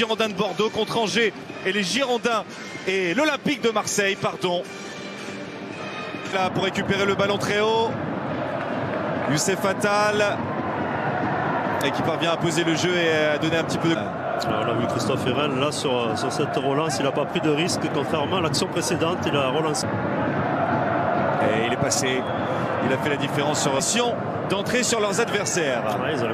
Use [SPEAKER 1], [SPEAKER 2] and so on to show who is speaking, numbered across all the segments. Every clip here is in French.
[SPEAKER 1] Girondins de Bordeaux contre Angers et les Girondins et l'Olympique de Marseille, pardon. Là pour récupérer le ballon très haut. Youssef Attal et qui parvient à poser le jeu et à donner un petit peu de...
[SPEAKER 2] Alors, on a vu Christophe Herrel là sur cette relance, il n'a pas pris de risque contrairement à l'action précédente, il a relancé.
[SPEAKER 1] Et il est passé, il a fait la différence sur l'action d'entrer sur leurs adversaires.
[SPEAKER 2] Ouais, ils ont un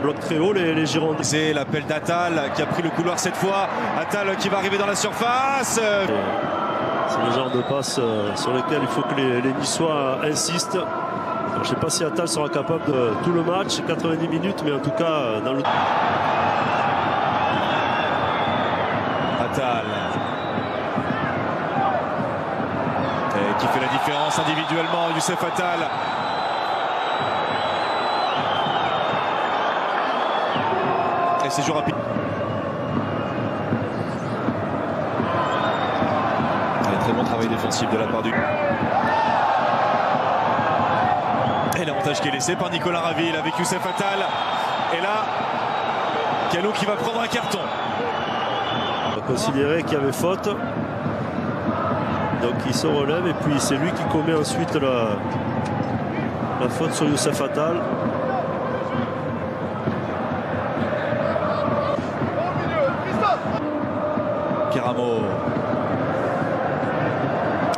[SPEAKER 2] bloc très haut les Girondins.
[SPEAKER 1] C'est l'appel d'Attal qui a pris le couloir cette fois. Attal qui va arriver dans la surface.
[SPEAKER 2] C'est le genre de passe sur lequel il faut que les Niçois insistent. Alors, je ne sais pas si Attal sera capable de tout le match, 90 minutes, mais en tout cas dans le...
[SPEAKER 1] Attal qui fait la différence individuellement, Youssef Attal. Et c'est jeu rapide. Très bon travail défensif de la part du... Et l'avantage qui est laissé par Nicolas Raville avec Youssef Attal. Et là, Calou qui va prendre un carton.
[SPEAKER 2] On a considéré qu'il y avait faute. Donc il se relève et puis c'est lui qui commet ensuite la faute sur Youssef Attal.
[SPEAKER 1] Karamo.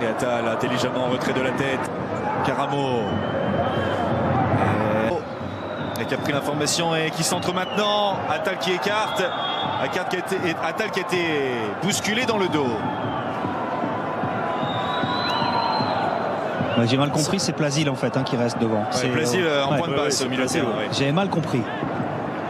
[SPEAKER 1] Et Attal intelligemment en retrait de la tête. Karamo. Et qui a pris l'information et qui centre maintenant. Attal qui écarte. Attal qui a été bousculé dans le dos.
[SPEAKER 3] J'ai mal compris, c'est Plasil en fait qui reste devant.
[SPEAKER 1] C'est Plasil en point de passe au milieu de terrain.
[SPEAKER 3] J'avais mal compris.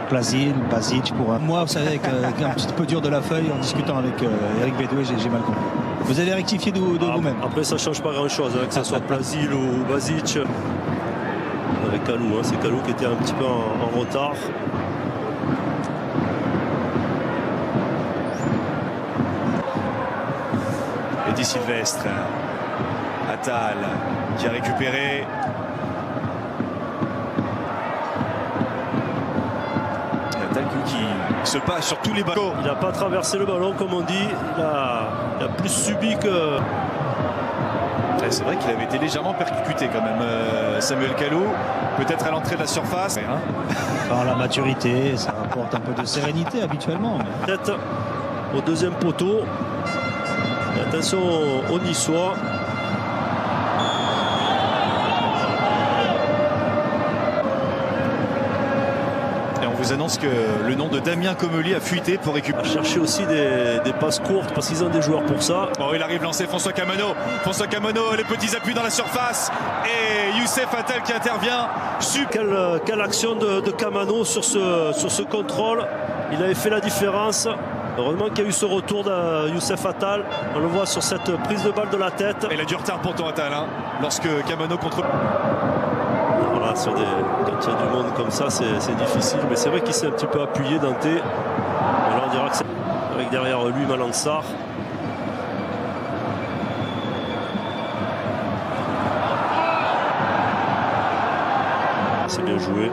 [SPEAKER 3] Plasil, Basic pour moi, vous savez, avec un petit peu dur de la feuille en discutant avec Eric Bédoué, j'ai mal compris. Vous avez rectifié de vous-même.
[SPEAKER 2] Après, ça ne change pas grand-chose, que ce soit Plasil ou Basic. Avec Calou, c'est Calou qui était un petit peu en retard.
[SPEAKER 1] Eddy Sylvestre. Attal qui a récupéré. Attal qui se passe sur tous les ballons.
[SPEAKER 2] Il n'a pas traversé le ballon comme on dit. Il a plus subi que...
[SPEAKER 1] C'est vrai qu'il avait été légèrement percuté quand même, Samuel Calou. Peut-être à l'entrée de la surface.
[SPEAKER 3] Par la maturité, ça rapporte un peu de sérénité habituellement.
[SPEAKER 2] Tête au deuxième poteau. Et attention aux Niçois.
[SPEAKER 1] Vous annonce que le nom de Damien Comely a fuité pour récupérer.
[SPEAKER 2] Chercher aussi des passes courtes parce qu'ils ont des joueurs pour ça.
[SPEAKER 1] Oh, il arrive lancé François Camano. François Camano, les petits appuis dans la surface. Et Youssef Attal qui intervient.
[SPEAKER 2] Quelle action de Camano sur ce contrôle. Il avait fait la différence. Heureusement qu'il y a eu ce retour de Youssef Attal. On le voit sur cette prise de balle de la tête.
[SPEAKER 1] Il a du retard pour ton Attal lorsque Camano contrôle.
[SPEAKER 2] Voilà, quand il y a du monde comme ça, c'est difficile. Mais c'est vrai qu'il s'est un petit peu appuyé, Dante. Là, on dira que c'est avec derrière lui Malansar. C'est bien joué.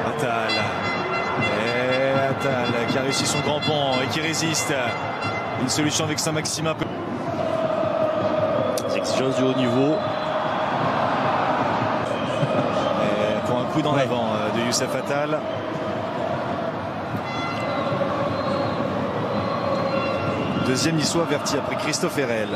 [SPEAKER 1] Attal. Et Attal qui a réussi son grand pont et qui résiste. Une solution avec Saint-Maximin.
[SPEAKER 2] Exigence du haut niveau.
[SPEAKER 1] Et pour un coup dans l'avant de Youssef Attal. Deuxième Niçois averti après Christophe Herrel.